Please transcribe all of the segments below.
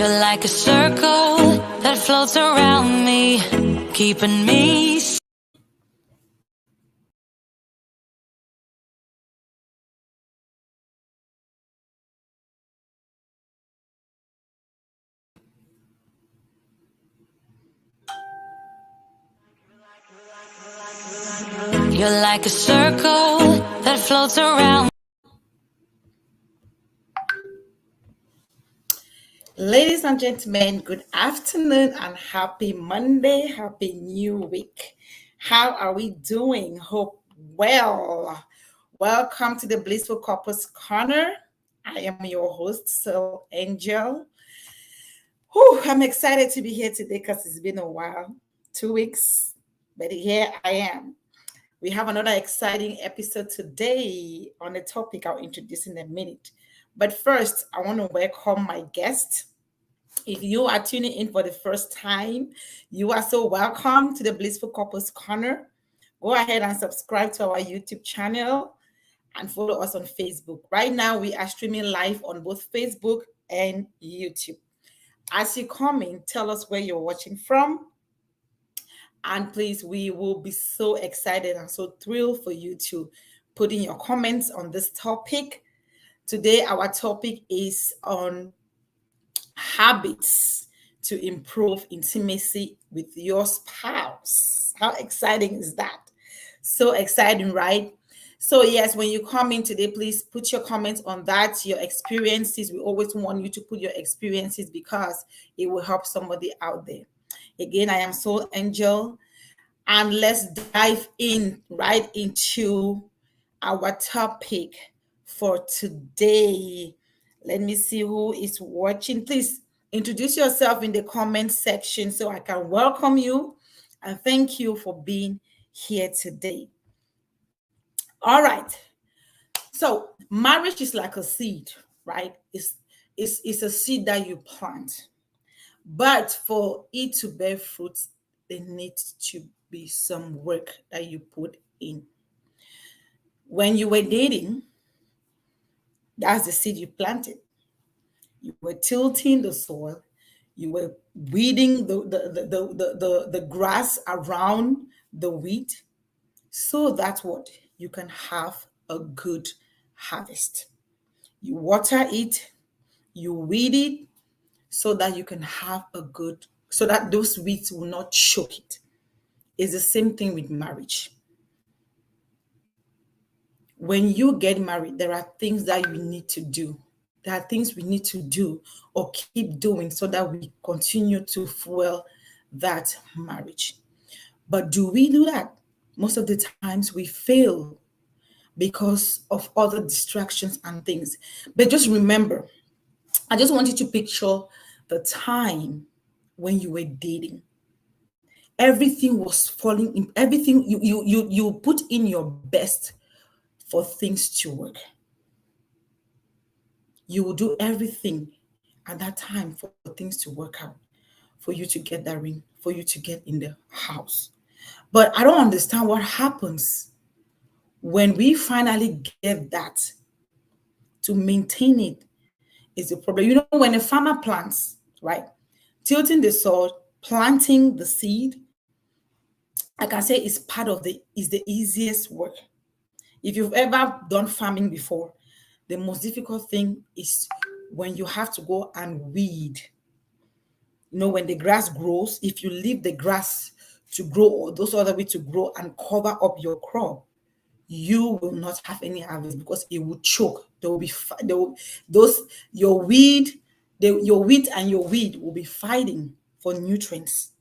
You're like a circle that floats around me, keeping me. You're like a circle that floats around. Ladies and gentlemen, good afternoon and happy Monday, happy new week. How are we doing? Hope well. Welcome to the Blissful Couples Corner. I am your host, Soul Angel. I'm excited to be here today because it's been a while, 2 weeks, but here I am. We have another exciting episode today on a topic I'll introduce in a minute. But first, I want to welcome my guest. If you are tuning in for the first time, you are so welcome to the Blissful Couples Corner. Go ahead and subscribe to our YouTube channel and follow us on Facebook. Right now, we are streaming live on both Facebook and YouTube. As you come in, tell us where you're watching from. And please, we will be so excited and so thrilled for you to put in your comments on this topic. Today, our topic is on habits to improve intimacy with your spouse. How exciting is that? So exciting, right? So yes, when you come in today, please put your comments on that, your experiences. We always want you to put your experiences because it will help somebody out there. Again, I am Soul Angel, and let's dive in right into our topic for today. Let me see who is watching. Please introduce yourself in the comment section so I can welcome you and thank you for being here today. All right. So marriage is like a seed, right? It's a seed that you plant. But for it to bear fruit, there needs to be some work that you put in. When you were dating, that's the seed you planted. You were tilting the soil. You were weeding the grass around the wheat so that what you can have a good harvest. You water it, you weed it so that you can have a good, so that those weeds will not choke it. It's the same thing with marriage. When you get married, there are things that you need to do. There are things we need to do or keep doing so that we continue to fuel that marriage. But do we do that? Most of the times we fail because of other distractions and things. But just remember, I just want you to picture the time when you were dating. Everything was falling in, everything you put in your best for things to work. You will do everything at that time for things to work out, for you to get that ring, for you to get in the house. But I don't understand what happens when we finally get that. To maintain it is a problem. You know, when a farmer plants, right, tilting the soil, planting the seed, I can say is the easiest work. If you've ever done farming before, the most difficult thing is when you have to go and weed. You know, when the grass grows, if you leave the grass to grow or those other way to grow and cover up your crop, you will not have any harvest because it will choke. There will be those your weed, your wheat and your weed will be fighting for nutrients.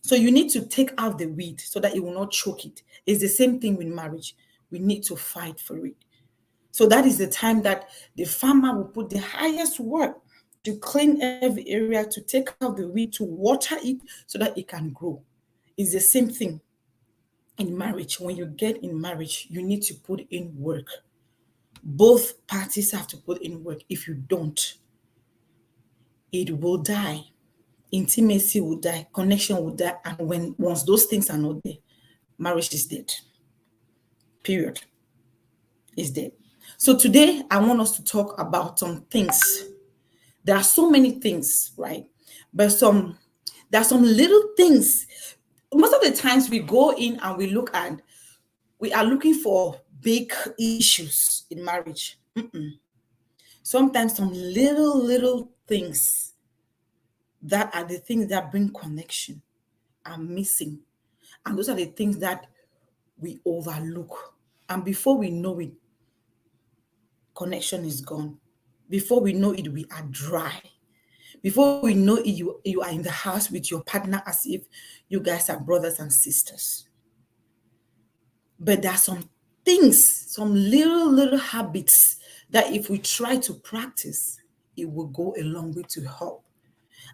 So you need to take out the weed so that it will not choke it. It's the same thing with marriage. We need to fight for it. So that is the time that the farmer will put the highest work to clean every area, to take out the weed, to water it so that it can grow. It's the same thing in marriage. When you get in marriage, you need to put in work. Both parties have to put in work. If you don't, it will die. Intimacy will die, connection will die, and once those things are not there, marriage is dead. Period. Is dead. So today I want us to talk about some things There are so many things, right? But there are some little things. Most of the times we go in and we are looking for big issues in marriage. Sometimes some little things that are the things that bring connection are missing. And those are the things that we overlook. And before we know it, connection is gone. Before we know it, we are dry. Before we know it, you are in the house with your partner as if you guys are brothers and sisters. But there are some things, some little habits that if we try to practice, it will go a long way to help.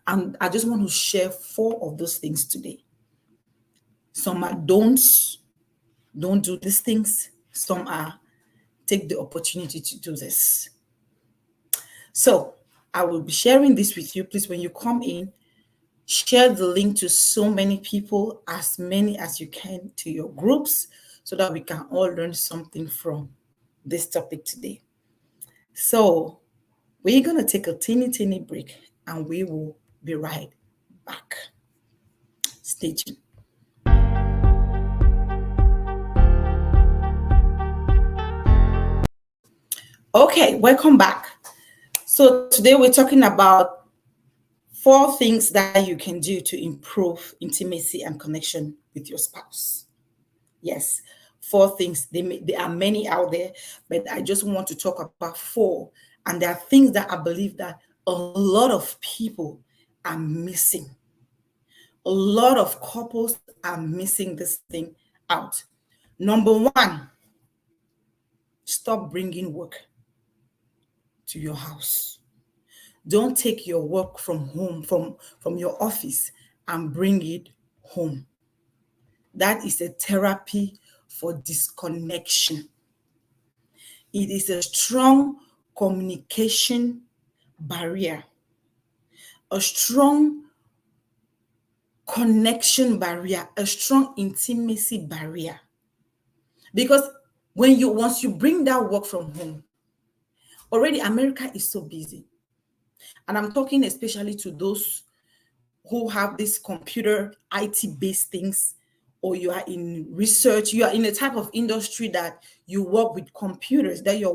And I just want to share 4 of those things today. Some are don't do these things. Some are take the opportunity to do this. So I will be sharing this with you. Please, when you come in, share the link to so many people, as many as you can, to your groups, so that we can all learn something from this topic today. So we're going to take a teeny break and we will be right back. Stay tuned. Okay, welcome back. So today we're talking about 4 things that you can do to improve intimacy and connection with your spouse. Yes, 4 things. There are many out there, but I just want to talk about 4. And there are things that I believe that a lot of people are missing. A lot of couples are missing this thing out. Number 1, stop bringing work to your house. Don't take your work from home, from your office, and bring it home. That is a therapy for disconnection. It is a strong communication barrier, a strong connection barrier, a strong intimacy barrier. Because once you bring that work from home, already America is so busy. And I'm talking especially to those who have this computer IT-based things, or you are in research, you are in a type of industry that you work with computers, that your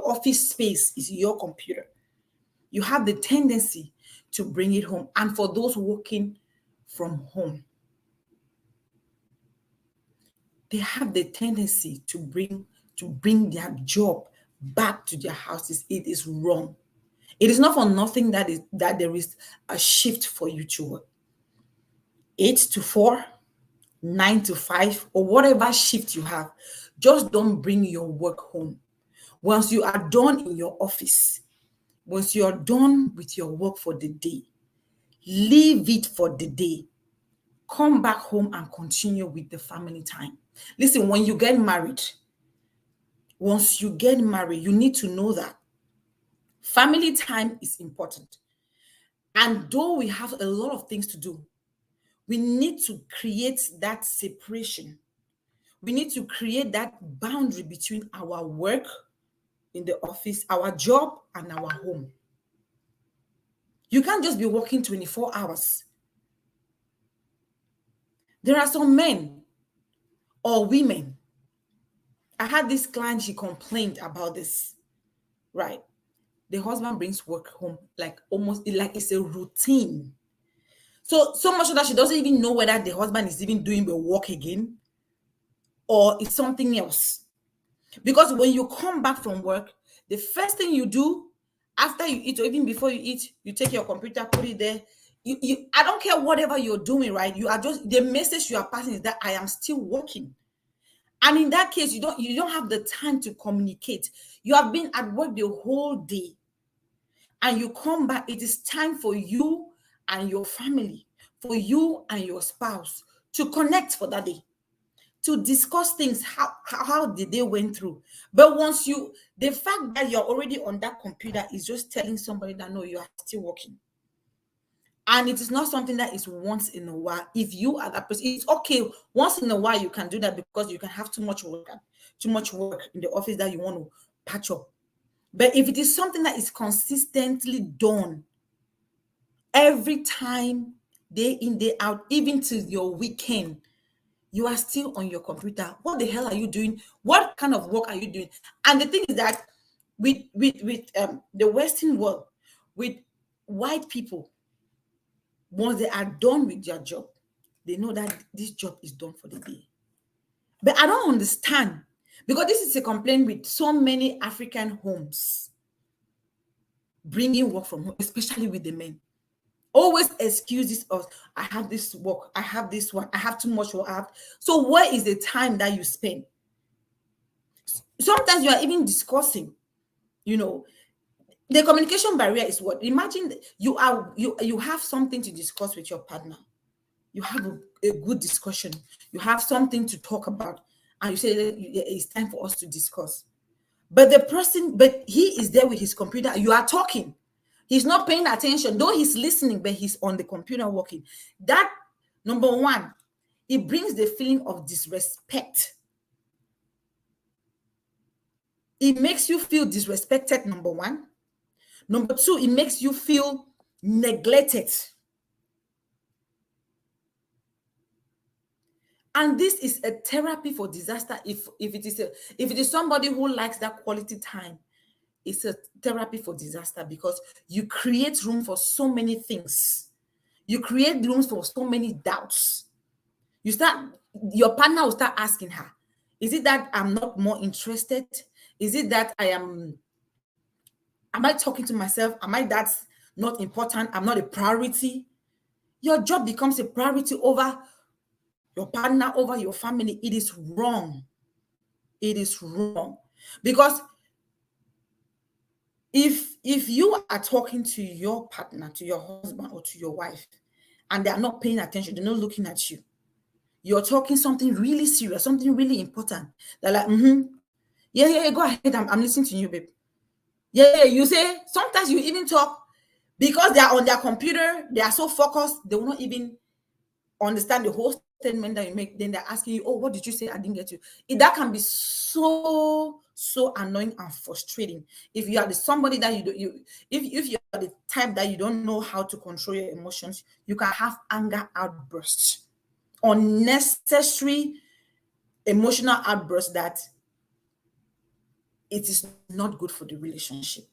office space is your computer. You have the tendency to bring it home. And for those working from home, they have the tendency to bring their job back to their houses. It is wrong. It is not for nothing that there is a shift for you to work. 8 to 4, 9 to 5, or whatever shift you have. Just don't bring your work home. Once you are done in your office, once you are done with your work for the day, leave it for the day. Come back home and continue with the family time. Listen, once you get married, you need to know that family time is important. And though we have a lot of things to do, we need to create that separation. We need to create that boundary between our work in the office, our job, and our home. You can't just be working 24 hours. There are some men or women. I had this client, she complained about this, right? The husband brings work home like almost like it's a routine. So much so that she doesn't even know whether the husband is even doing the work again or it's something else. Because when you come back from work, the first thing you do after you eat, or even before you eat, you take your computer, put it there. I don't care whatever you're doing, right? You are just, the message you are passing is that I am still working. And in that case, you don't have the time to communicate. You have been at work the whole day. And you come back, it is time for you and your family, for you and your spouse to connect for that day, to discuss things, how the day went through. But the fact that you're already on that computer is just telling somebody that no, you are still working. And it is not something that is once in a while. If you are that person, it's okay. Once in a while, you can do that because you can have too much work in the office that you want to patch up. But if it is something that is consistently done every time, day in, day out, even to your weekend, you are still on your computer. What the hell are you doing? What kind of work are you doing? And the thing is that with the Western world, with white people, once they are done with their job, they know that this job is done for the day. But I don't understand, because this is a complaint with so many African homes bringing work from home, especially with the men. Always excuses of, I have this work, I have this one, I have too much work. So where is the time that you spend? Sometimes you are even discussing, you know, the communication barrier is what? Imagine you have something to discuss with your partner. You have a good discussion. You have something to talk about, and you say that it's time for us to discuss. But he is there with his computer. You are talking. He's not paying attention, though he's listening, but he's on the computer working. That, number one, it brings the feeling of disrespect. It makes you feel disrespected, number one. Number two, it makes you feel neglected. And this is a therapy for disaster. If it is somebody who likes that quality time, it's a therapy for disaster, because you create room for so many things. You create rooms for so many doubts. Your partner will start asking her, is it that I'm not more interested? Is it that am I talking to myself? Am I that not important? I'm not a priority. Your job becomes a priority over your partner, over your family. It is wrong. It is wrong. Because if you are talking to your partner, to your husband or to your wife, and they are not paying attention, they're not looking at you, you're talking something really serious, something really important. They're like, yeah, go ahead. I'm listening to you, babe. Yeah, you say, sometimes you even talk because they are on their computer, they are so focused, they will not even understand the whole statement that you make. Then they're asking you, oh, what did you say? I didn't get you. That can be so annoying and frustrating. If you are somebody that if you are the type that you don't know how to control your emotions, you can have anger outbursts, unnecessary emotional outbursts that it is not good for the relationship.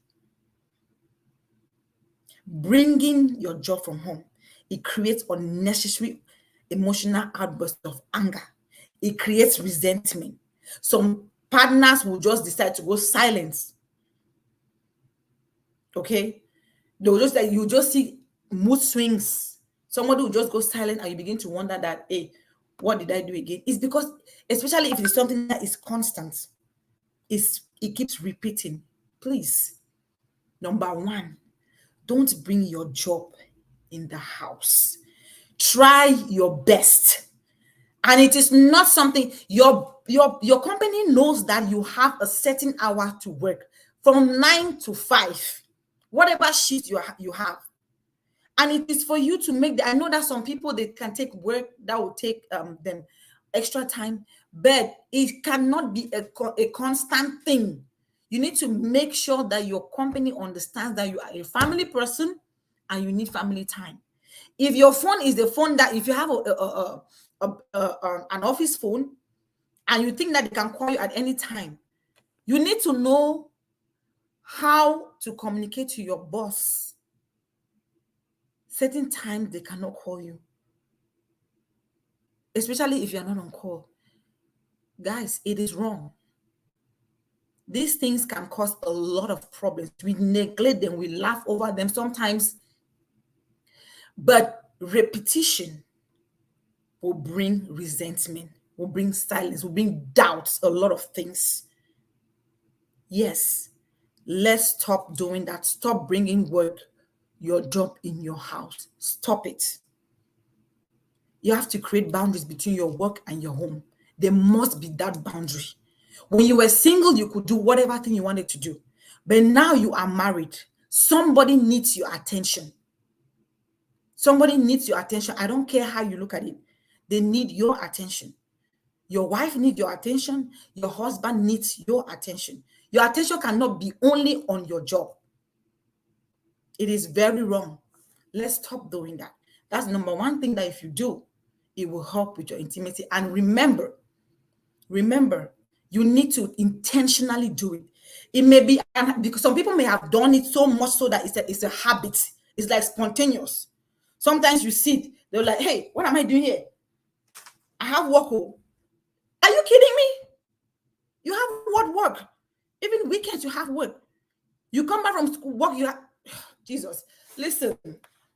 Bringing your job from home, it creates unnecessary emotional outbursts of anger. It creates resentment. Some partners will just decide to go silent. Okay, they will you just see mood swings. Somebody will just go silent, and you begin to wonder that, hey, what did I do again? It's because, especially if it's something that is constant, it keeps repeating. Please, number one, don't bring your job in the house. Try your best. And it is not something your company knows that you have a certain hour to work from 9 to 5, whatever shift you have. And it is for you to make I know that some people, they can take work that will take them extra time, but it cannot be a constant thing. You need to make sure that your company understands that you are a family person and you need family time. If your phone is the phone that, if you have an office phone and you think that they can call you at any time, you need to know how to communicate to your boss. Certain times they cannot call you, especially if you're not on call. Guys, it is wrong. These things can cause a lot of problems. We neglect them, we laugh over them sometimes, but repetition will bring resentment, will bring silence, will bring doubts, a lot of things. Yes, let's stop doing that. Stop bringing your job in your house. Stop it. You have to create boundaries between your work and your home. There must be that boundary. When you were single, you could do whatever thing you wanted to do. But now you are married. Somebody needs your attention. Somebody needs your attention. I don't care how you look at it. They need your attention. Your wife needs your attention. Your husband needs your attention. Your attention cannot be only on your job. It is very wrong. Let's stop doing that. That's number one thing that if you do, it will help with your intimacy. And remember, you need to intentionally do it. It may be, because some people may have done it so much so that it's a habit. It's like spontaneous. Sometimes you sit, they're like, hey, what am I doing here? I have work. Are you kidding me? You have what work? Even weekends you have work. You come back from school, work, you have Jesus. Listen,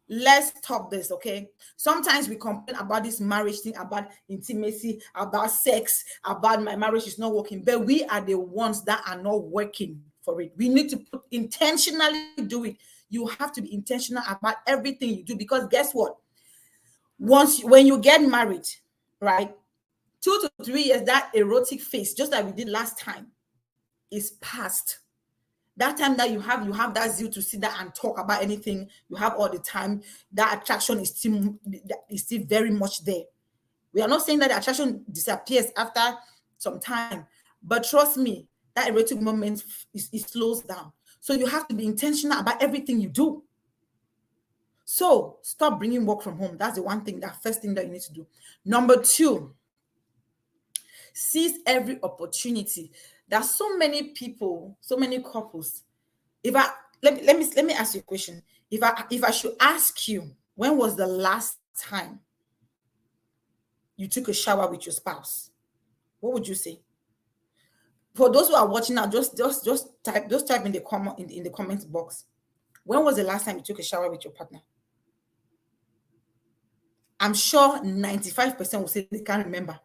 let's stop this, okay? Sometimes we complain about this marriage thing, about intimacy, about sex, about my marriage is not working, but we are the ones that are not working for it. We need to intentionally do it. You have to be intentional about everything you do, because guess what? When you get married, right? 2 to 3 years, that erotic phase, just like we did last time, is past. That time that you have that zeal to sit there and talk about anything, you have all the time. That attraction is still very much there. We are not saying that the attraction disappears after some time, but trust me, that erotic moment it slows down. So you have to be intentional about everything you do. So stop bringing work from home. That's the one thing, that first thing that you need to do. Number 2, seize every opportunity. There's so many people, so many couples. Let me ask you a question. If I should ask you, when was the last time you took a shower with your spouse? What would you say? For those who are watching now, just type in the comment box. When was the last time you took a shower with your partner? I'm sure 95% will say they can't remember.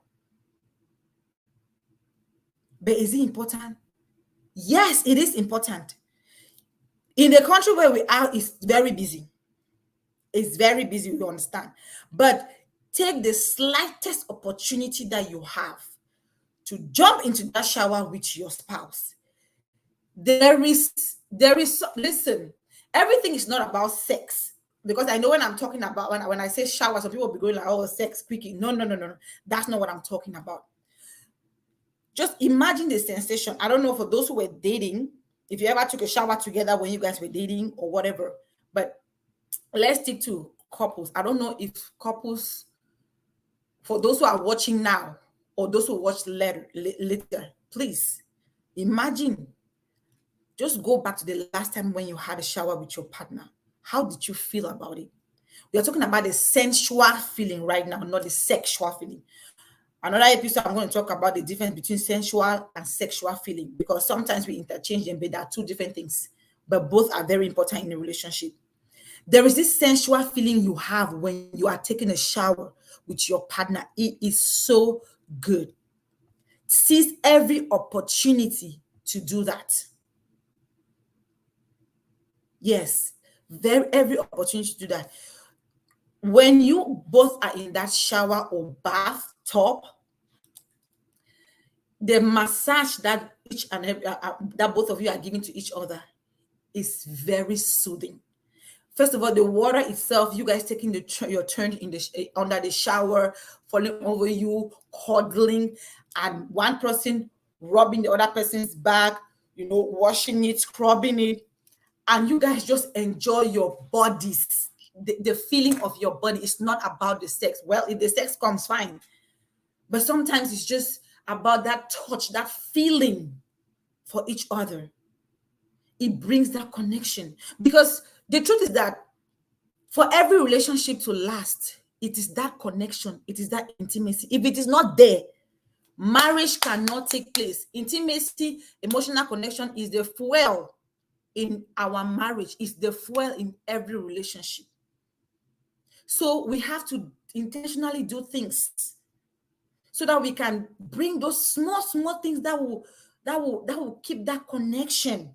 But is it important? Yes, it is important. In the country where we are, it's very busy. It's very busy, you understand. But take the slightest opportunity that you have to jump into that shower with your spouse. Listen, everything is not about sex. Because I know when I'm talking about, when I say shower, some people will be going like, oh, sex, quickie. No. That's not what I'm talking about. Just imagine the sensation. I don't know, for those who were dating, if you ever took a shower together when you guys were dating or whatever, but let's stick to couples. I don't know if couples, for those who are watching now or those who watch later, please imagine, just go back to the last time when you had a shower with your partner. How did you feel about it? We are talking about the sensual feeling right now, not the sexual feeling. Another episode, I'm going to talk about the difference between sensual and sexual feeling, because sometimes we interchange them, but they are two different things, but both are very important in a relationship. There is this sensual feeling you have when you are taking a shower with your partner. It is so good. Seize every opportunity to do that. Yes, every opportunity to do that. When you both are in that shower or bathtub, the massage that that both of you are giving to each other is very soothing. First of all, the water itself, you guys taking your turn under the shower, falling over you, cuddling, and one person rubbing the other person's back, washing it, scrubbing it, and you guys just enjoy your bodies. The feeling of your body is not about the sex. Well, if the sex comes, fine. But sometimes it's just about that touch, that feeling for each other. It brings that connection. Because the truth is that for every relationship to last, it is that connection, it is that intimacy. If it is not there, marriage cannot take place. Intimacy, emotional connection is the fuel in our marriage, is the fuel in every relationship. So we have to intentionally do things so that we can bring those small things that will keep that connection.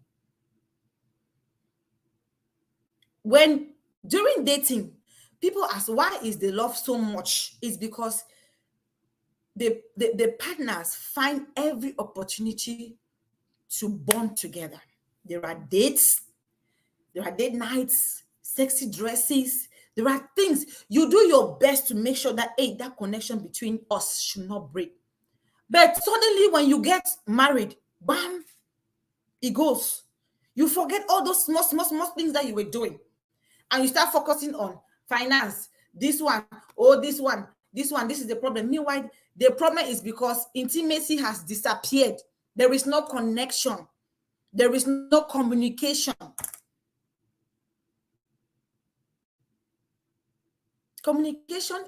When during dating, people ask, why is the love so much? It's because the partners find every opportunity to bond together. There are dates, there are date nights, sexy dresses. There are things you do your best to make sure that that connection between us should not break. But suddenly when you get married, bam, it goes. You forget all those small things that you were doing. And you start focusing on finance. This one, oh, this one, this is the problem. Meanwhile, the problem is because intimacy has disappeared. There is no connection. There is no communication. Communication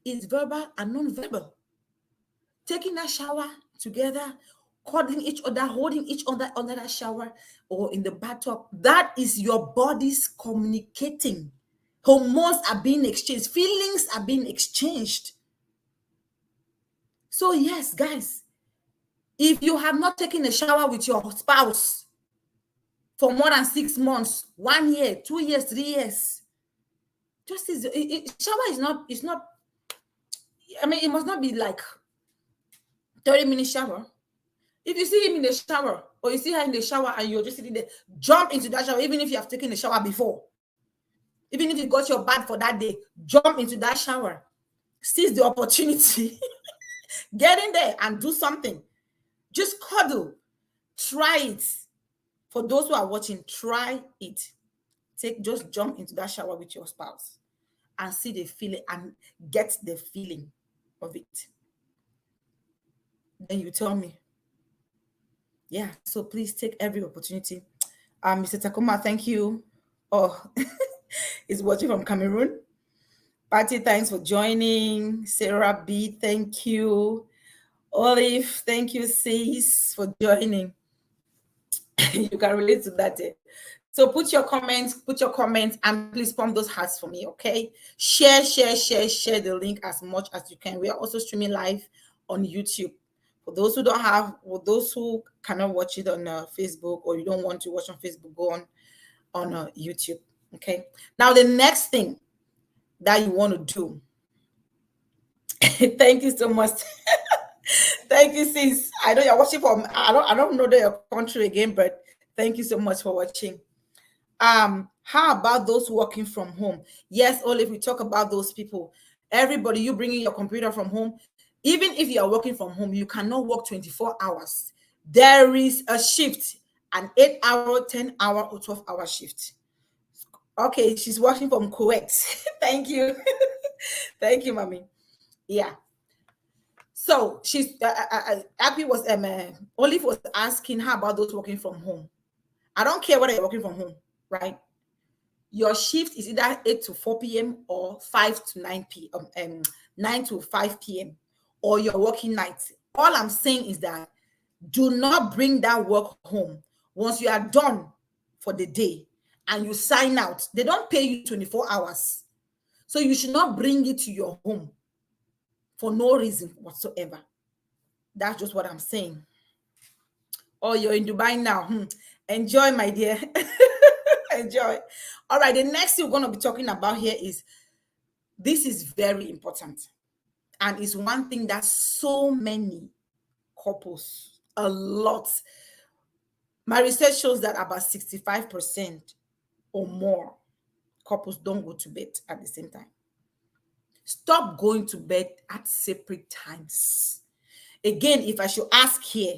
is verbal and non-verbal. Taking a shower together, cuddling each other, holding each other under that shower or in the bathtub, that is your bodies communicating. Hormones are being exchanged, feelings are being exchanged. So, yes, guys, if you have not taken a shower with your spouse for more than 6 months, 1 year, 2 years, 3 years, just shower is not, I mean, it must not be like 30-minute shower. If you see him in the shower or you see her in the shower and you're just sitting there, jump into that shower, even if you have taken a shower before. Even if you got your bath for that day, jump into that shower. Seize the opportunity. Get in there and do something. Just cuddle. Try it. For those who are watching, try it. Just jump into that shower with your spouse and see the feeling and get the feeling of it. Then you tell me. Yeah, so please take every opportunity. Mr. Takuma, thank you. Oh, he's watching from Cameroon. Patty, thanks for joining. Sarah B, thank you. Olive, thank you, sis, for joining. You can relate to that. So put your comments, and please pump those hearts for me, okay? Share the link as much as you can. We are also streaming live on YouTube. For those who don't have, or those who cannot watch it on Facebook, or you don't want to watch on Facebook, go on YouTube, okay? Now, the next thing that you want to do. Thank you so much. Thank you, sis. I know you're watching from, I don't know your country again, but thank you so much for watching. How about those working from home? Yes, Olive, we talk about those people. Everybody, you bringing your computer from home. Even if you are working from home, you cannot work 24 hours. There is a shift, an 8-hour, 10-hour, or 12-hour shift. Okay, she's watching from Kuwait. Thank you. Thank you, mommy. Yeah. So she's Abby was Olive was asking her about those working from home. I don't care whether you're working from home, right? Your shift is either 8 to 4 p.m. or 5 to 9 p.m. 9 to 5 p.m. or you're working nights. All I'm saying is that do not bring that work home. Once you are done for the day and you sign out, they don't pay you 24 hours. So you should not bring it to your home for no reason whatsoever. That's just what I'm saying. Oh, you're in Dubai now. Enjoy, my dear. Enjoy. All right, the next thing we're going to be talking about here is, this is very important. And it's one thing that so many couples, a lot, my research shows that about 65% or more couples don't go to bed at the same time. Stop going to bed at separate times. Again, if I should ask here,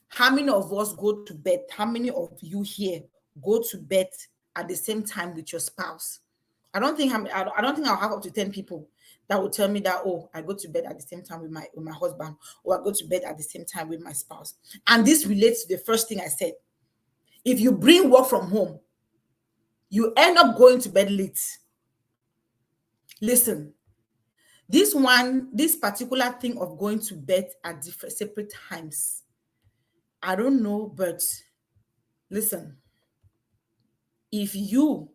how many of us go to bed? How many of you here go to bed at the same time with your spouse? I don't think I'll have up to 10 people that will tell me that, oh, I go to bed at the same time with my husband, or I go to bed at the same time with my spouse. And this relates to the first thing I said. If you bring work from home, you end up going to bed late. Listen, this particular thing of going to bed at different separate times, I don't know, but listen, if you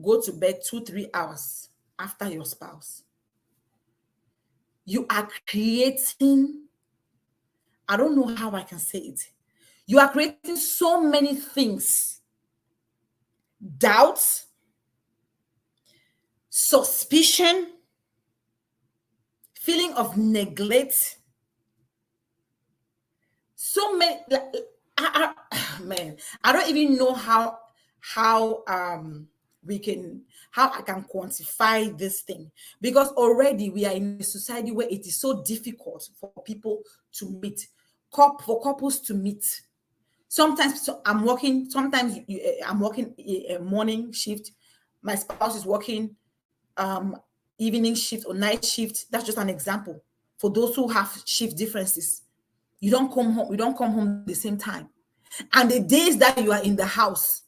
go to bed 2-3 hours after your spouse, you are creating, I don't know how I can say it, you are creating so many things: doubt, suspicion, feeling of neglect. So many, man, I don't even know how we can, how I can quantify this thing, because already we are in a society where it is so difficult for people to meet, for couples to meet. Sometimes I'm working, sometimes I'm working a morning shift, my spouse is working um evening shift or night shift. That's just an example for those who have shift differences. You don't come home, we don't come home the same time. And the days that you are in the house,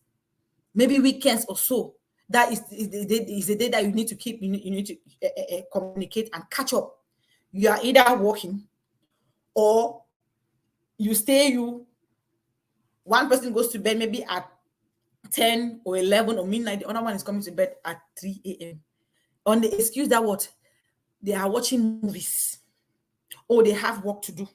maybe weekends or so, that is the day that you need to keep, you need to communicate and catch up. You are either working, or you one person goes to bed maybe at 10 or 11 or midnight, the other one is coming to bed at 3 a.m. on the excuse that what, they are watching movies, or they have work to do,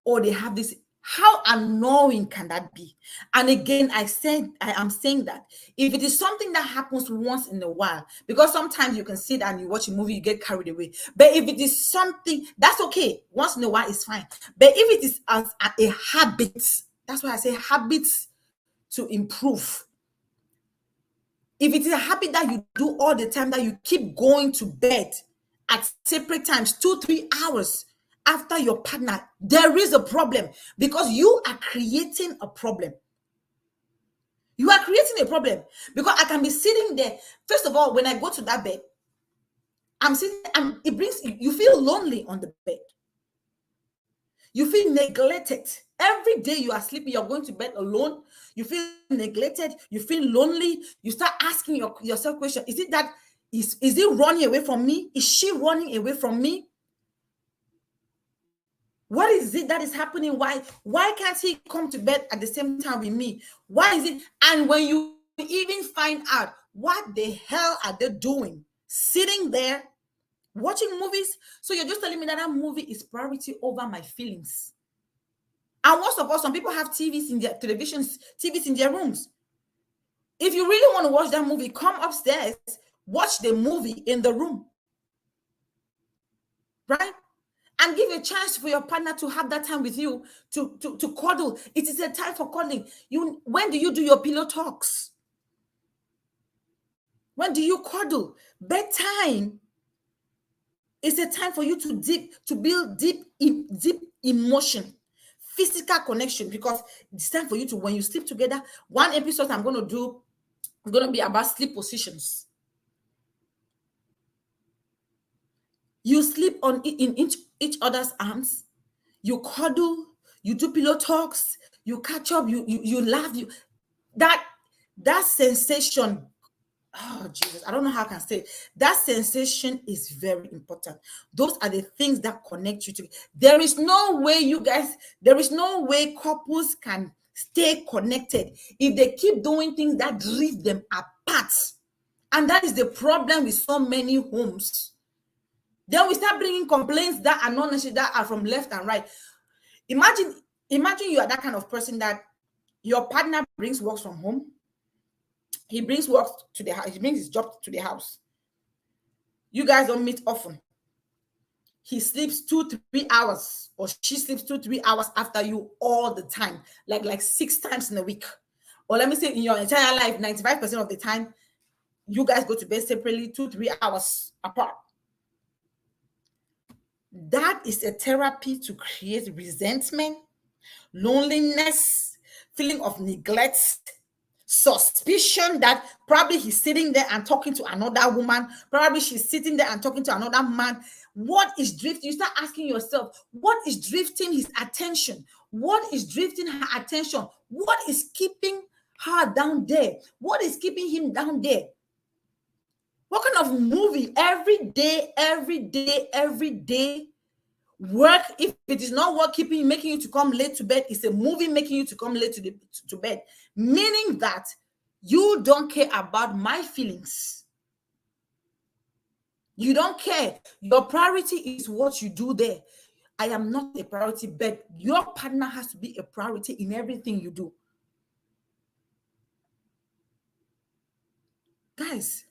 or they have this. How annoying can that be? And again, I am saying that if it is something that happens once in a while, because sometimes you can sit and you watch a movie, you get carried away. But if it is something that's okay, once in a while it's fine. But if it is as a habit, that's why I say habits to improve. If it is a habit that you do all the time, that you keep going to bed at separate times, 2-3 hours after your partner, there is a problem, because you are creating a problem. You are creating a problem, because I can be sitting there. First of all, when I go to that bed, I'm sitting, and it brings you feel lonely on the bed. You feel neglected. Every day you are sleeping, you're going to bed alone. You feel neglected. You feel lonely. You start asking yourself question. Is it that, is he running away from me? Is she running away from me? What is it that is happening? Why can't he come to bed at the same time with me? Why is it? And when you even find out, what the hell are they doing? Sitting there watching movies. So you're just telling me that that movie is priority over my feelings. And worst of all, some people have TVs in their televisions, TVs in their rooms. If you really want to watch that movie, come upstairs, watch the movie in the room, right? And give a chance for your partner to have that time with you, to cuddle. It is a time for cuddling. When do you do your pillow talks? When do you cuddle? Bedtime is a time for you to build deep emotion, physical connection, because it's time for you to, when you sleep together. One episode I'm going to do is going to be about sleep positions. You sleep in each other's arms, you cuddle, you do pillow talks, you catch up, you laugh, that sensation. Oh Jesus, I don't know how I can say it. That sensation is very important. Those are the things that connect you to. There is no way couples can stay connected if they keep doing things that drift them apart. And that is the problem with so many homes. Then we start bringing complaints that are not necessarily, that are from left and right. Imagine you are that kind of person that your partner brings work from home. He brings work to the house. He brings his job to the house. You guys don't meet often. He sleeps 2-3 hours, or she sleeps 2-3 hours after you all the time, like 6 times in a week. Or let me say, in your entire life, 95% of the time, you guys go to bed separately, 2-3 hours apart. That is a therapy to create resentment, loneliness, feeling of neglect, suspicion that probably he's sitting there and talking to another woman, probably she's sitting there and talking to another man. What is drifting? You start asking yourself, what is drifting his attention? What is drifting her attention? What is keeping her down there? What is keeping him down there? What kind of movie? Every day work. If it is not work making you to come late to bed, it's a movie making you to come late to bed, meaning that you don't care about my feelings. You don't care. Your priority is what you do there. I am not a priority, but your partner has to be a priority in everything you do. Guys,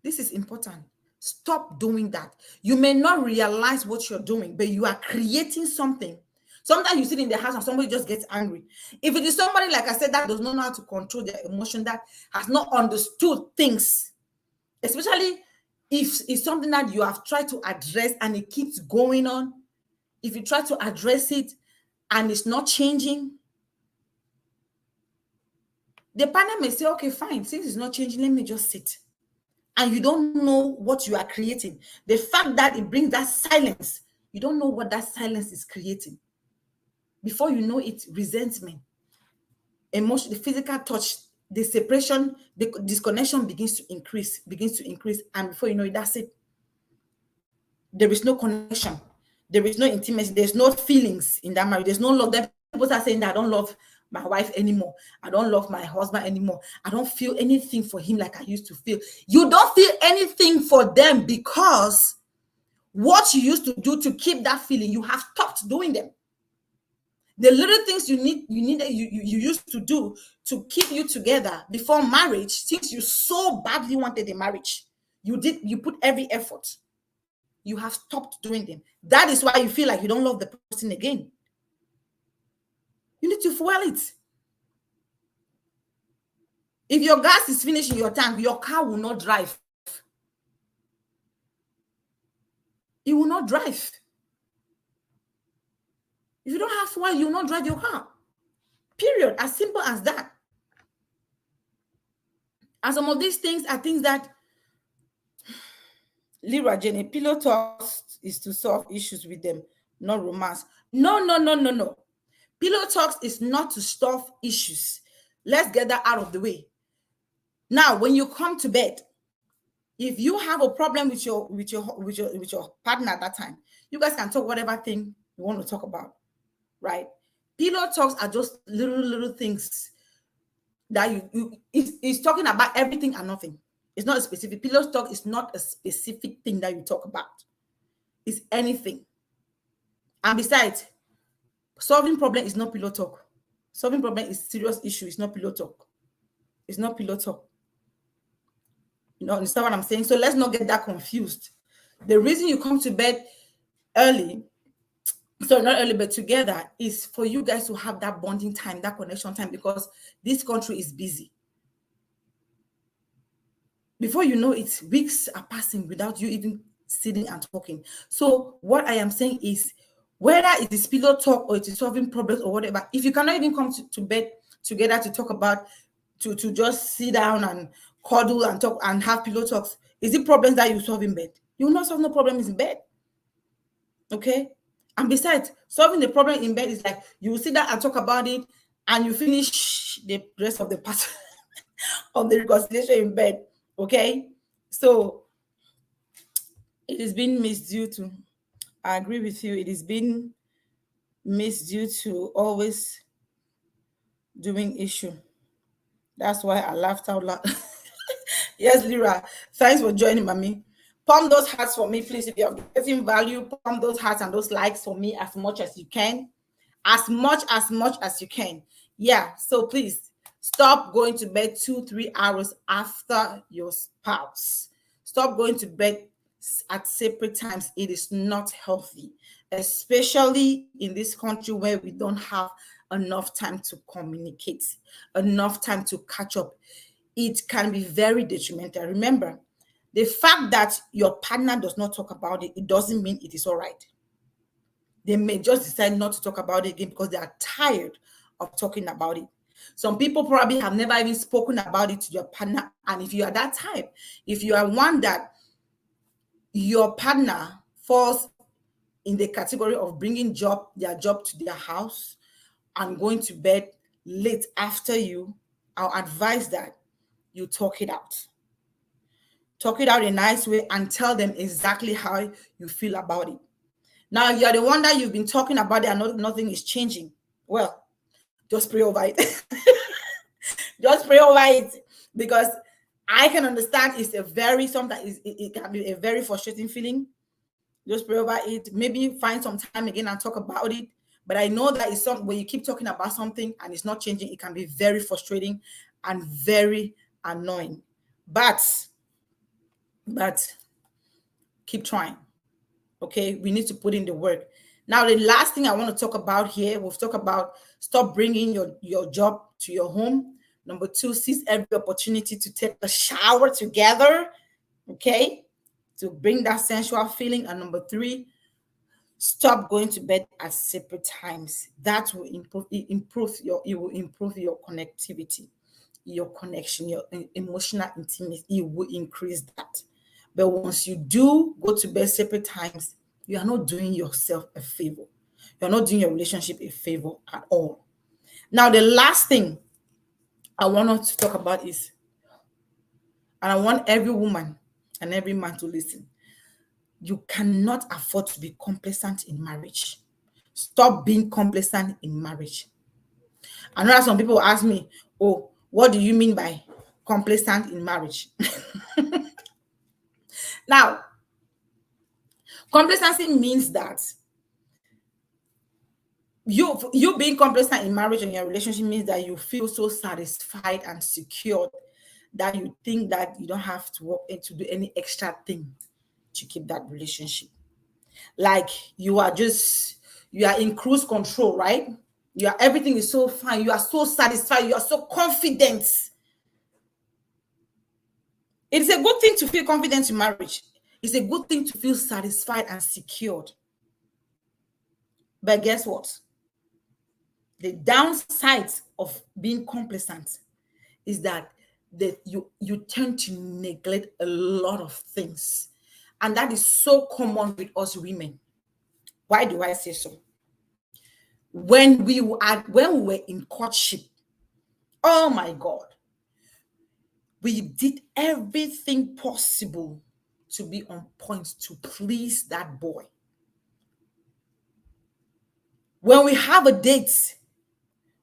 this is important. Stop doing that. You may not realize what you're doing, but you are creating something Sometimes you sit in the house and somebody just gets angry. If it is somebody, like I said, that does not know how to control their emotion, that has not understood things, especially if it's something that you have tried to address and it keeps going on, if you try to address it and it's not changing, the partner may say, okay, fine, since it's not changing, let me just sit. And you don't know what you are creating. The fact that it brings that silence, you don't know what that silence is creating. Before you know it, resentment, emotion, the physical touch, the separation, the disconnection begins to increase. And before you know it, that's it. There is no connection. There is no intimacy. There's no feelings in that marriage. There's no love. Then people are saying that I don't love my wife anymore. I don't love my husband anymore. I don't feel anything for him like I used to feel. You don't feel anything for them because what you used to do to keep that feeling, you have stopped doing them. The little things you used to do to keep you together before marriage, since you so badly wanted a marriage, you put every effort. You have stopped doing them. That is why you feel like you don't love the person again. You need to fuel it. If your gas is finished in your tank, your car will not drive. It will not drive. If you don't have fuel, you will not drive your car. Period. As simple as that. And some of these things are things that, Lyra Jenny, pillow talks is to solve issues with them, not romance. No. Pillow talks is not to solve issues. Let's get that out of the way. Now, when you come to bed, if you have a problem with your partner at that time, you guys can talk whatever thing you want to talk about, right? Pillow talks are just little things that it's talking about everything and nothing. It's not a specific. Pillow talk is not a specific thing that you talk about. It's anything. And besides, solving problem is not pillow talk. Solving problem is serious issue. It's not pillow talk. It's not pillow talk. You know, understand what I'm saying? So let's not get that confused. The reason you come to bed early, so not early, but together, is for you guys to have that bonding time, that connection time, because this country is busy. Before you know it, weeks are passing without you even sitting and talking. So what I am saying is, whether it is pillow talk or it is solving problems or whatever, if you cannot even come to bed together to talk about, to just sit down and cuddle and talk and have pillow talks, is it problems that you solve in bed? You will not solve no problems in bed. Okay? And besides, solving the problem in bed is like you will sit down and talk about it and you finish the rest of the part of the reconciliation in bed. Okay? So it is being missed due to, I agree with you, it is being missed due to always doing issue. That's why I laughed out loud. Yes, Lyra, thanks for joining, mommy. Pump those hearts for me, please. If you're getting value, pump those hearts and those likes for me as much as you can. As much as you can. Yeah, so please stop going to bed 2-3 hours after your spouse. Stop going to bed at separate times. It is not healthy, especially in this country where we don't have enough time to communicate, enough time to catch up. It can be very detrimental. Remember, the fact that your partner does not talk about it, it doesn't mean it is all right. They may just decide not to talk about it again because they are tired of talking about it. Some people probably have never even spoken about it to your partner. And if you are that type, if you are one that your partner falls in the category of bringing their job to their house and going to bed late after you, I'll advise that you talk it out. Talk it out in a nice way and tell them exactly how you feel about it. Now, you're the one that you've been talking about it and nothing is changing. Well, just pray over it. Just pray over it, because I can understand it's sometimes it can be a very frustrating feeling. Just pray over it. Maybe find some time again and talk about it. But I know that it's something when you keep talking about something and it's not changing, it can be very frustrating and very annoying. But keep trying. Okay, we need to put in the work. Now, the last thing I want to talk about here, we've talked about stop bringing your job to your home. Number 2, seize every opportunity to take a shower together, okay, to bring that sensual feeling. And number 3, stop going to bed at separate times. That will it will improve your connectivity, your connection, your emotional intimacy. It will increase that. But once you do go to bed separate times, you are not doing yourself a favor. You're not doing your relationship a favor at all. Now, the last thing I want us to talk about is, and I want every woman and every man to listen, you cannot afford to be complacent in marriage. Stop being complacent in marriage. I know that some people ask me, oh, what do you mean by complacent in marriage? Now, complacency means that you being complacent in marriage and your relationship means that you feel so satisfied and secure that you think that you don't have to work and to do any extra thing to keep that relationship. Like you are in cruise control, right? Everything is so fine. You are so satisfied. You are so confident. It's a good thing to feel confident in marriage. It's a good thing to feel satisfied and secured. But guess what? The downside of being complacent is that you tend to neglect a lot of things. And that is so common with us women. Why do I say so? When we were in courtship, oh my God, we did everything possible to be on point to please that boy. When we have a date,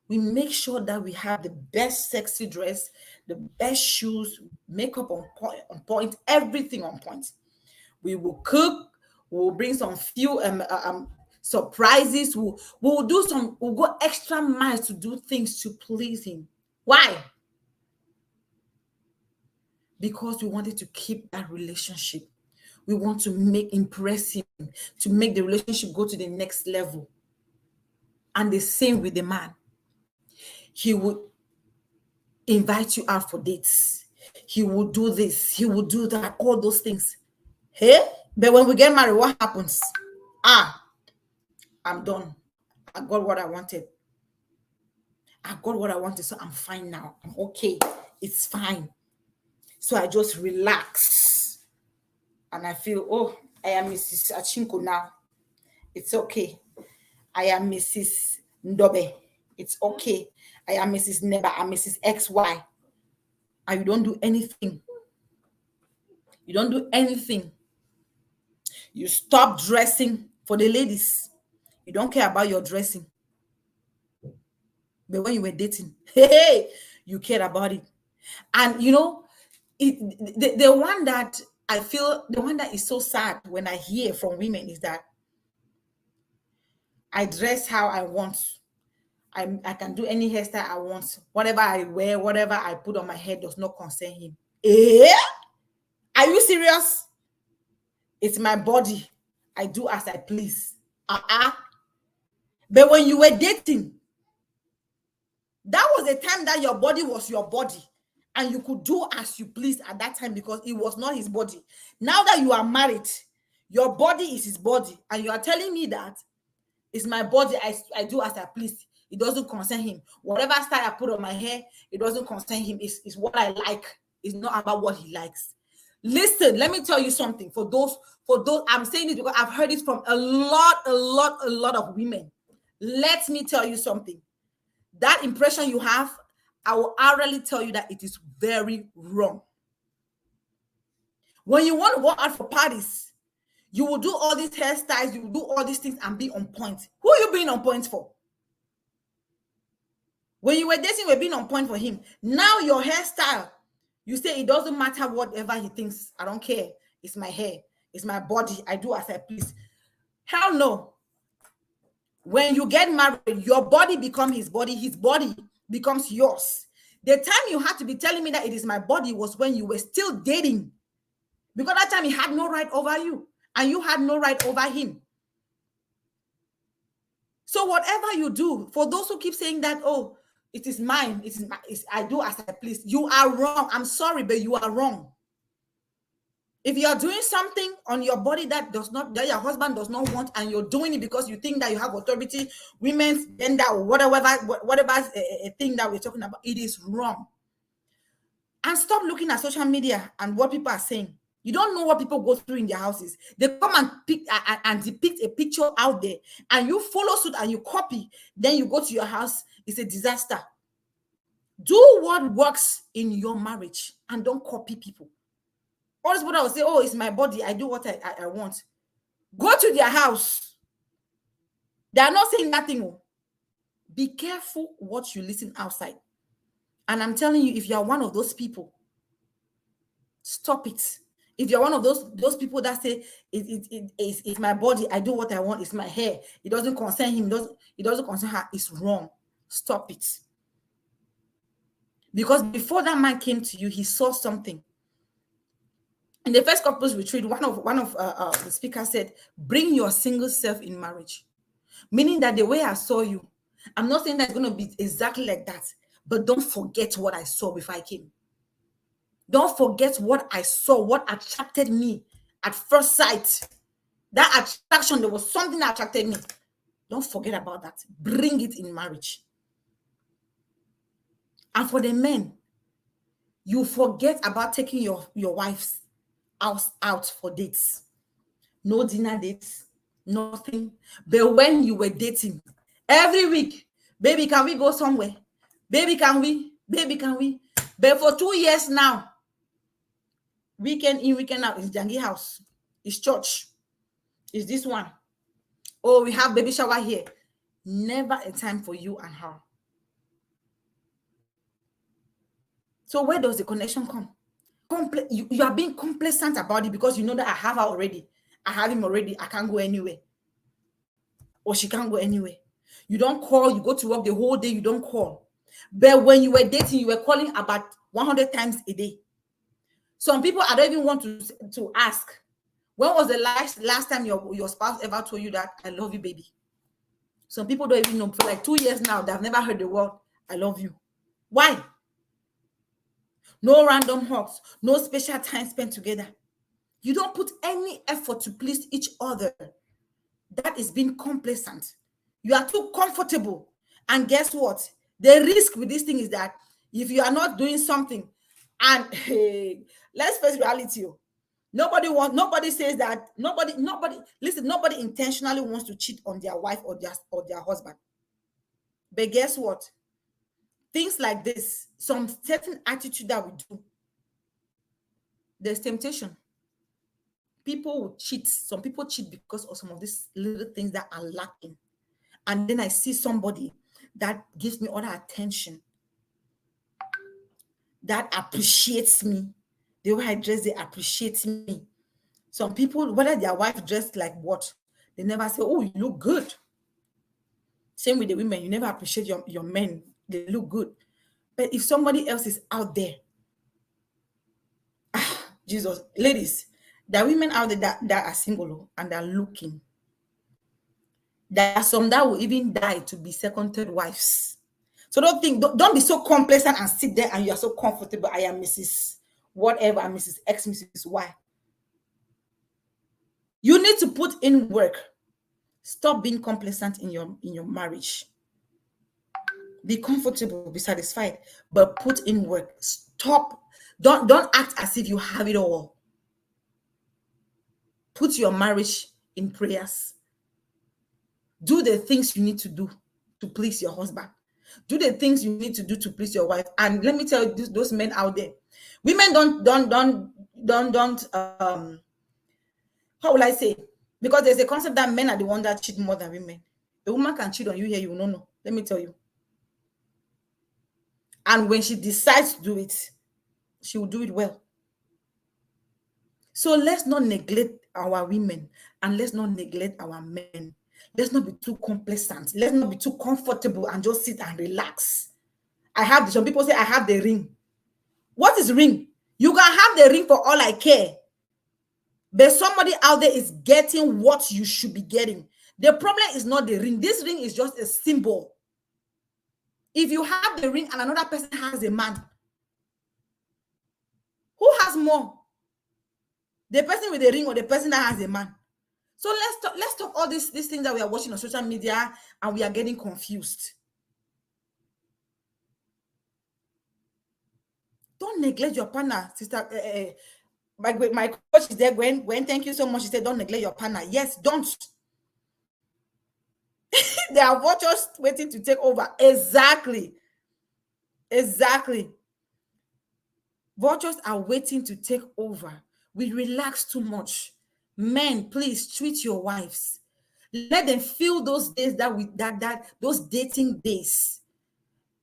we make sure that we have the best sexy dress, the best shoes, makeup on point, everything on point. We will cook, we'll bring some few surprises, we'll go extra miles to do things to please him. Why? Because we wanted to keep that relationship. We want to impress him, to make the relationship go to the next level. And the same with the man. He would invite you out for dates. He will do this, he will do that, all those things. Hey, but when we get married, what happens? I'm done. I got what I wanted. So I'm fine now. I'm okay. It's fine. So I just relax. And I feel, oh, I am Mrs. Achinko now. It's okay. I am Mrs. Ndobe. It's okay. I am Mrs. Neba. I'm Mrs. XY. And you don't do anything. You don't do anything. You stop dressing. For the ladies, you don't care about your dressing. But when you were dating, hey, you cared about it. And you know, the one that I feel, the one that is so sad when I hear from women is that I dress how I want. I can do any hairstyle I want. Whatever I wear, whatever I put on my head does not concern him. Are you serious? It's my body. I do as I please. But when you were dating, that was the time that your body was your body. And you could do as you please at that time because it was not his body. Now that you are married, your body is his body. And you are telling me that it's my body. I do as I please. It doesn't concern him. Whatever style I put on my hair, it doesn't concern him. It's what I like. It's not about what he likes. Listen, let me tell you something. For those, I'm saying it because I've heard it from a lot of women. Let me tell you something. That impression you have, I will hourly tell you that it is very wrong. When you want to go out for parties, you will do all these hairstyles, you will do all these things and be on point. Who are you being on point for? When you were dating, you were being on point for him. Now your hairstyle, you say it doesn't matter whatever he thinks. I don't care. It's my hair. It's my body. I do as I please. Hell no. When you get married, your body becomes his body becomes yours. The time you had to be telling me that it is my body was when you were still dating. Because that time he had no right over you. And you had no right over him. So whatever you do, for those who keep saying that, oh, it is mine, I do as I please, you are wrong. I'm sorry, but you are wrong. If you are doing something on your body that your husband does not want, and you're doing it because you think that you have authority, women's gender, or whatever thing that we're talking about, it is wrong. And stop looking at social media and what people are saying. You don't know what people go through in their houses. They come and pick and depict a picture out there, and you follow suit and you copy. Then you go to your house. It's a disaster. Do what works in your marriage and don't copy people. All this people will say, oh, it's my body. I do what I want. Go to their house. They are not saying nothing. Be careful what you listen outside. And I'm telling you, if you are one of those people, stop it. If you're one of those people that say it's my body, I do what I want, it's my hair, it doesn't concern him, it doesn't concern her, it's wrong. Stop it. Because before that man came to you, he saw something. In the first couples retreat, one of the speakers said, bring your single self in marriage. Meaning that the way I saw you, I'm not saying that it's going to be exactly like that, but don't forget what I saw before I came. Don't forget what I saw, what attracted me at first sight. That attraction, there was something that attracted me. Don't forget about that. Bring it in marriage. And for the men, you forget about taking your wives out for dates. No dinner dates, nothing. But when you were dating, every week, baby, can we go somewhere? Baby, can we? Baby, can we? But for 2 years now, weekend in, weekend out, it's Jangi house, it's church, it's this one. Oh, we have baby shower here. Never a time for you and her. So where does the connection come? You are being complacent about it because you know that I have her already. I have him already. I can't go anywhere. Or she can't go anywhere. You don't call. You go to work the whole day. You don't call. But when you were dating, you were calling about 100 times a day. Some people, I don't even want to ask. When was the last time your spouse ever told you that I love you, baby? Some people don't even know. For like 2 years now, they've never heard the word I love you. Why? No random hugs, no special time spent together. You don't put any effort to please each other. That is being complacent. You are too comfortable. And guess what? The risk with this thing is that if you are not doing something, and hey, let's face reality. Nobody says that, nobody intentionally wants to cheat on their wife or their husband. But guess what? Things like this, some certain attitude that we do, there's temptation. People will cheat. Some people cheat because of some of these little things that are lacking. And then I see somebody that gives me all that attention, that appreciates me. The way I dress, they appreciate me. Some people, whether their wife dressed like what, they never say, oh, you look good. Same with the women. You never appreciate your men. They look good. But if somebody else is out there, Jesus, ladies, there are women out there that are single and they're looking. There are some that will even die to be second, third wives. So don't be so complacent and sit there and you are so comfortable. I am Mrs. whatever, Mrs. X, Mrs. Y. You need to put in work. Stop being complacent in your marriage. Be comfortable, be satisfied, but put in work. Stop. Don't act as if you have it all. Put your marriage in prayers. Do the things you need to do to please your husband. Do the things you need to do to please your wife. And let me tell you, those men out there, women don't how will I say? Because there's a concept that men are the one that cheat more than women. A woman can cheat on you here, you will not know. Let me tell you. And when she decides to do it, she will do it well. So let's not neglect our women and let's not neglect our men. Let's not be too complacent. Let's not be too comfortable and just sit and relax. Some people say I have the ring. What is ring? You can have the ring for all I care. But somebody out there is getting what you should be getting. The problem is not the ring. This ring is just a symbol. If you have the ring and another person has a man, who has more? The person with the ring or the person that has a man? So let's talk all these things that we are watching on social media and we are getting confused. Don't neglect your partner, sister. My coach is there. Gwen, thank you so much. She said, don't neglect your partner. Yes, don't. There are vultures waiting to take over. Exactly. Vultures are waiting to take over. We relax too much. Men, please treat your wives. Let them feel those days those dating days.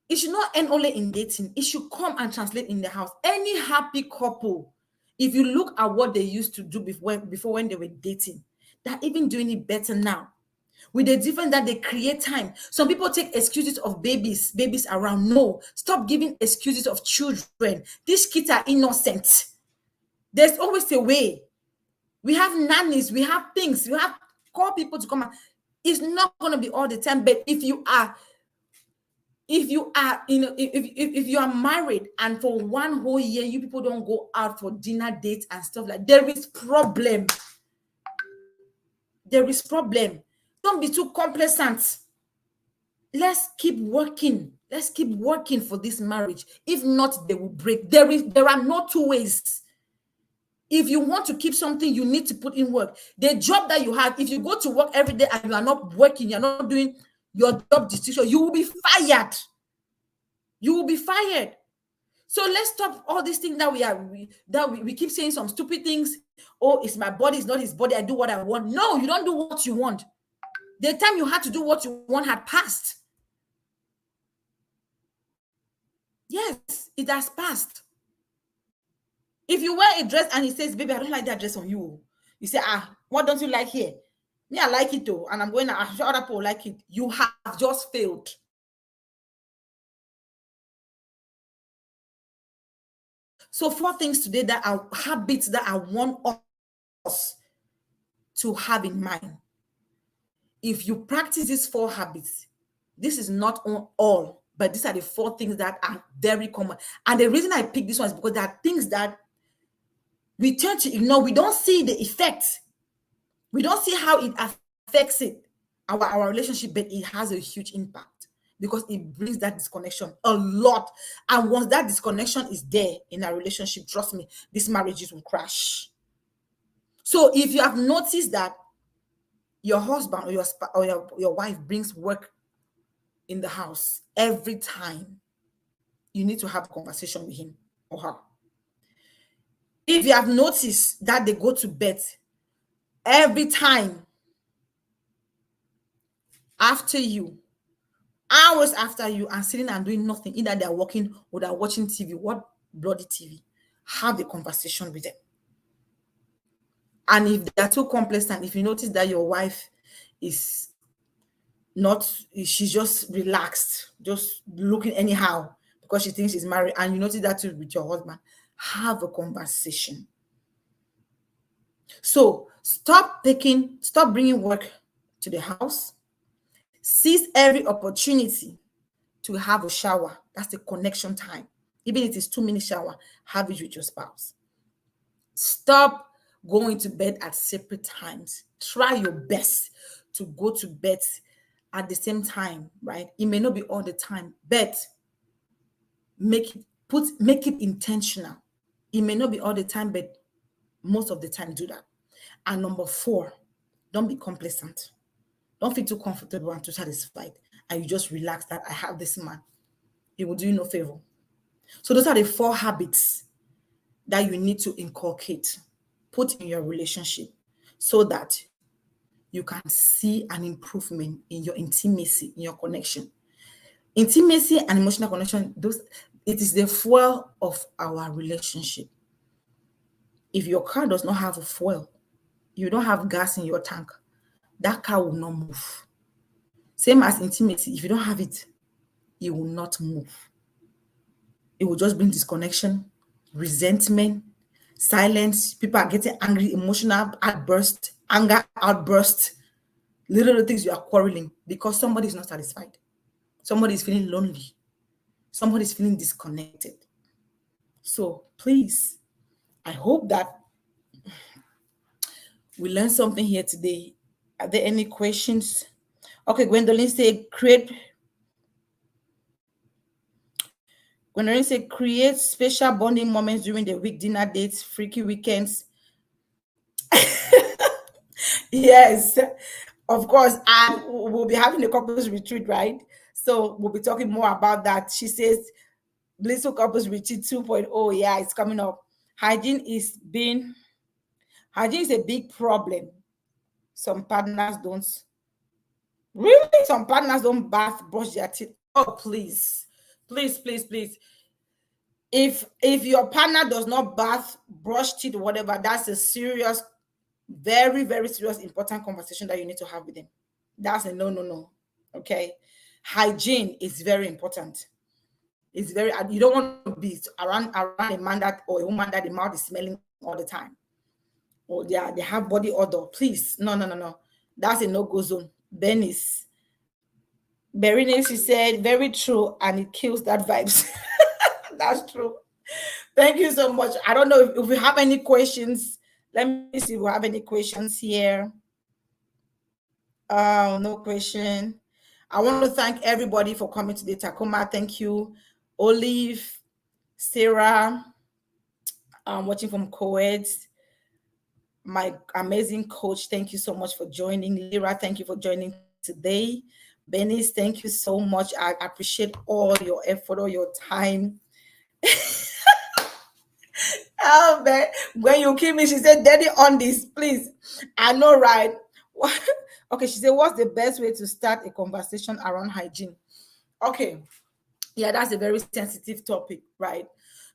It should not end only in dating. It should come and translate in the house. Any happy couple, if you look at what they used to do before when they were dating, they're even doing it better now. With the difference that they create time. Some people take excuses of babies around. No, stop giving excuses of children. These kids are innocent. There's always a way. We have nannies, we have things, we have call people to come out. It's not going to be all the time. But if you are, if you are married and for one whole year you people don't go out for dinner dates and stuff like, there is problem. Don't be too complacent. Let's keep working for this marriage. If not, they will break. There are no two ways. If you want to keep something, you need to put in work. The job that you have, if you go to work every day and you are not working, you're not doing your job decision, you will be fired. So let's stop all these things that we keep saying some stupid things. Oh, it's my body, it's not his body. I do what I want. No, you don't do what you want. The time you had to do what you want had passed. Yes, it has passed. If you wear a dress and he says, baby, I don't like that dress on you. You say, what don't you like here? Me, I like it too. And I'm sure other people like it. You have just failed. So 4 things today that are habits that I want us to have in mind. If you practice these 4 habits, this is not on all, but these are the 4 things that are very common. And the reason I pick this one is because there are things that we tend to ignore. We don't see the effect. We don't see how it affects our relationship, but it has a huge impact because it brings that disconnection a lot. And once that disconnection is there in a relationship, trust me, these marriages will crash. So if you have noticed that your husband or your wife brings work in the house every time, you need to have a conversation with him or her. If you have noticed that they go to bed every time after you, hours after you, and sitting and doing nothing, either they're working or they're watching TV, what bloody TV, have a conversation with them. And if they're too complacent, if you notice that your wife is not, she's just relaxed, just looking anyhow because she thinks she's married, and you notice that too with your husband, have a conversation. So stop bringing work to the house. Seize every opportunity to have a shower. That's the connection time. Even if it's 2-minute shower, have it with your spouse. Stop going to bed at separate times. Try your best to go to bed at the same time, right? It may not be all the time, but make it intentional. It may not be all the time, but most of the time do that. And number 4, don't be complacent. Don't feel too comfortable and too satisfied, and you just relax that I have this man. It will do you no favor. So those are the 4 habits that you need to inculcate, put in your relationship, so that you can see an improvement in your intimacy, in your connection. Intimacy and emotional connection, it is the fuel of our relationship. If your car does not have a fuel, you don't have gas in your tank, that car will not move. Same as intimacy. If you don't have it, it will not move. It will just bring disconnection, resentment, silence. People are getting angry, emotional outburst, anger outburst. Little things you are quarreling because somebody is not satisfied. Somebody is feeling lonely. Somebody is feeling disconnected. So please, I hope that we learned something here today. Are there any questions? Okay, Gwendolyn said create special bonding moments during the week, dinner dates, freaky weekends. Yes, of course. And we'll be having a couples retreat, right? So we'll be talking more about that. She says Blissful Couples Retreat 2.0. Yeah, it's coming up. Hygiene is a big problem. Some partners don't. Really? Some partners don't bath, brush their teeth. Oh, please. Please, please, please. If your partner does not bath, brush teeth, whatever, that's a serious, very, very serious, important conversation that you need to have with them. That's a no, no, no. Okay. Hygiene is very important. It's very, you don't want to be around a man that or a woman that the mouth is smelling all the time. Or they have body odor. Please. No, no, no, no. That's a no-go zone. Berenice, she said, very true, and it kills that vibes. That's true. Thank you so much. I don't know if we have any questions. Let me see if we have any questions here. No question. I want to thank everybody for coming today. Takoma, thank you. Olive, Sarah, watching from Kuwait. My amazing coach, thank you so much for joining. Lyra, thank you for joining today. Benis, thank you so much. I appreciate all your effort, all your time. Oh, man. When you came in, she said, Daddy, on this, please. I know, right? Okay, she said, what's the best way to start a conversation around hygiene? Okay. Yeah, that's a very sensitive topic, right?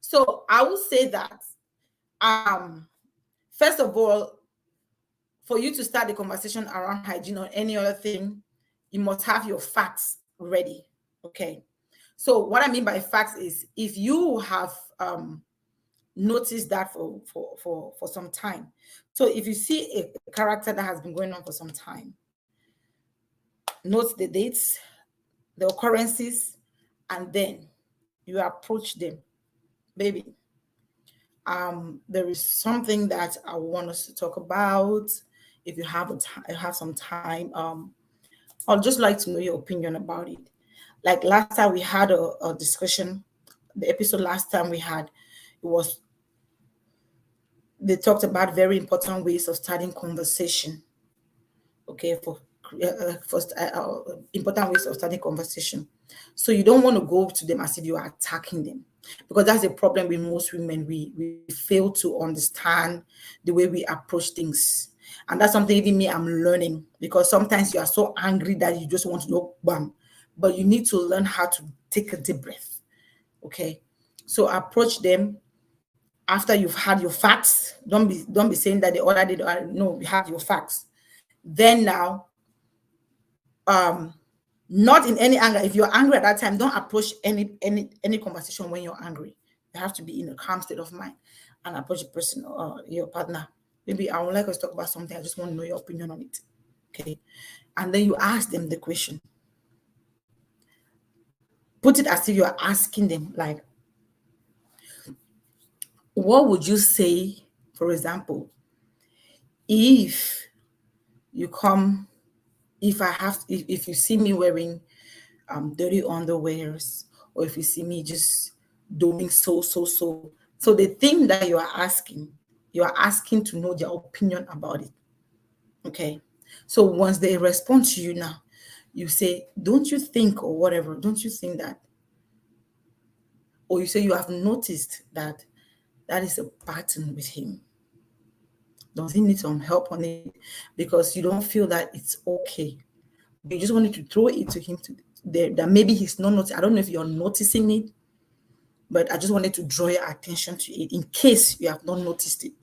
So I will say that, first of all, for you to start the conversation around hygiene or any other thing, you must have your facts ready. Okay. So what I mean by facts is if you have noticed that for some time. So if you see a character that has been going on for some time, note the dates, the occurrences, and then you approach them. Baby, there is something that I want us to talk about. If you have some time, I'd just like to know your opinion about it. Like last time we had a discussion, the episode last time we had, they talked about very important ways of starting conversation. Okay, for important ways of starting conversation. So you don't want to go to them as if you are attacking them, because that's a problem with most women. We fail to understand the way we approach things, and that's something even me I'm learning, because sometimes you are so angry that you just want to go bam, but you need to learn how to take a deep breath. Okay, so approach them after you've had your facts. Don't be saying that the other did. No, you have your facts. Then now, not in any anger. If you're angry at that time, don't approach any conversation when you're angry. You have to be in a calm state of mind and approach the person or your partner. Maybe I would like us to talk about something. I just want to know your opinion on it. Okay. And then you ask them the question. Put it as if you're asking them, like, what would you say, for example, if you come, if you see me wearing dirty underwears, or if you see me just doing so. So the thing that you are asking to know their opinion about it. Okay. So once they respond to you now, you say, don't you think, or whatever, don't you think that, or you say you have noticed that is a pattern with him. Does he need some help on it? Because you don't feel that it's okay. You just wanted to throw it to him that maybe he's not noticing. I don't know if you're noticing it, but I just wanted to draw your attention to it in case you have not noticed it.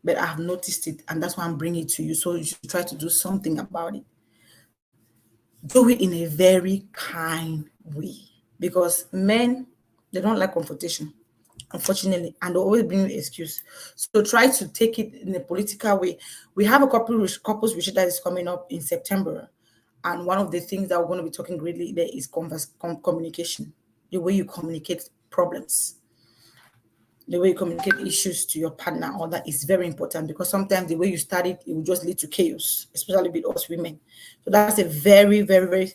But I have noticed it, and that's why I'm bringing it to you. So you should try to do something about it. Do it in a very kind way, because men, they don't like confrontation. unfortunately, and they always bring you excuse. So try to take it in a political way. We have a couples retreat that is coming up in September, and one of the things that we're going to be talking greatly there is communication, the way you communicate problems, the way you communicate issues to your partner. All that is very important, because sometimes the way you start it will just lead to chaos, especially with us women. So that's a very, very, very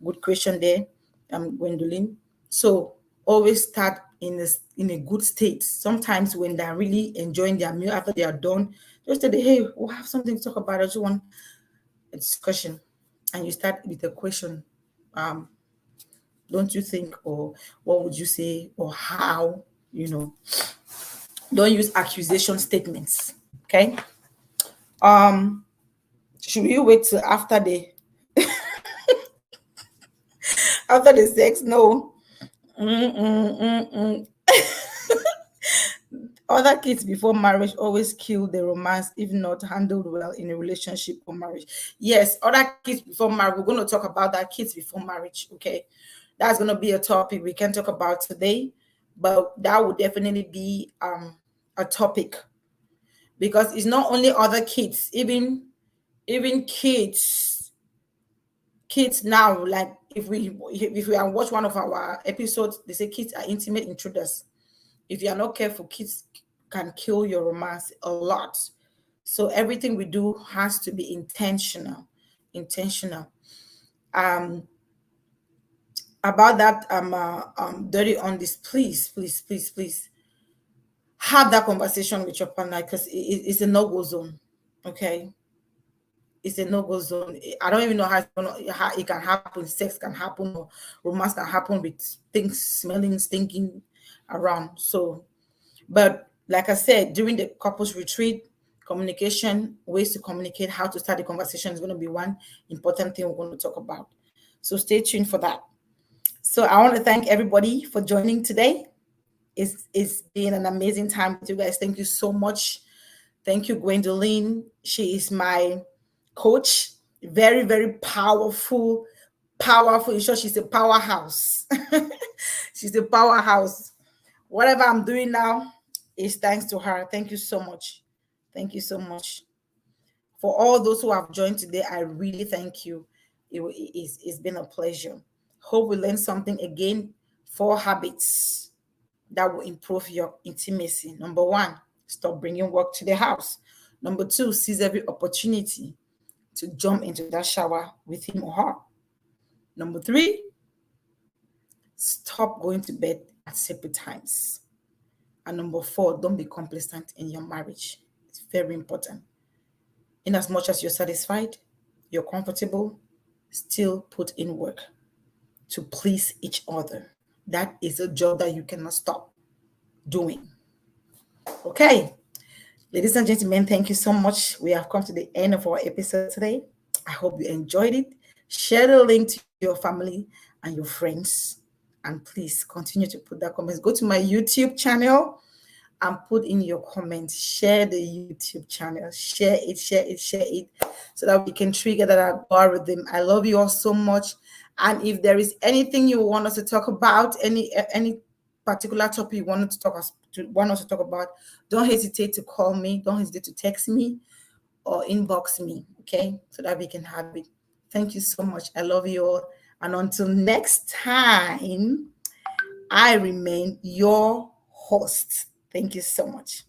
good question there, Gwendolyn. So always start in a good state. Sometimes when they're really enjoying their meal after they are done, just say, hey, we'll have something to talk about. I just want a discussion. And you start with a question. Don't you think, or what would you say, or how, don't use accusation statements. Okay. Should we wait till after the sex? No. Other kids before marriage always kill the romance if not handled well in a relationship or marriage. Yes, other kids before marriage. We're going to talk about that, kids before marriage. Okay. That's going to be a topic we can talk about today, but that would definitely be a topic, because it's not only other kids, even kids now. Like if we watch one of our episodes, they say kids are intimate intruders. If you are not careful, kids can kill your romance a lot. So everything we do has to be intentional. About that, dirty on this, please have that conversation with your partner, because it's a no-go zone. Okay. It's a no-go zone. I don't even know how it can happen. Sex can happen, or romance can happen with things smelling, stinking around. So, but like I said, during the couples retreat, communication, ways to communicate, how to start the conversation is going to be one important thing we're going to talk about. So stay tuned for that. So I want to thank everybody for joining today. It's been an amazing time with you guys. Thank you so much. Thank you, Gwendolyn. She is my coach. Very, very powerful. In short, she's a powerhouse. She's a powerhouse. Whatever I'm doing now is thanks to her. Thank you so much. Thank you so much. For all those who have joined today, I really thank you. It's been a pleasure. Hope we learned something again. 4 habits that will improve your intimacy. Number 1, stop bringing work to the house. Number 2, seize every opportunity to jump into that shower with him or her. Number 3, stop going to bed at separate times. And number 4, don't be complacent in your marriage. It's very important. In as much as you're satisfied, you're comfortable, still put in work to please each other. That is a job that you cannot stop doing. Okay. Ladies and gentlemen, thank you so much. We have come to the end of our episode today. I hope you enjoyed it. Share the link to your family and your friends. And please continue to put that comments. Go to my YouTube channel and put in your comments. Share the YouTube channel. Share it, so that we can trigger that algorithm. I love you all so much. And if there is anything you want us to talk about, any particular topic you want us to talk about, don't hesitate to call me. Don't hesitate to text me or inbox me. Okay, so that we can have it. Thank you so much. I love you all. And until next time, I remain your host. Thank you so much.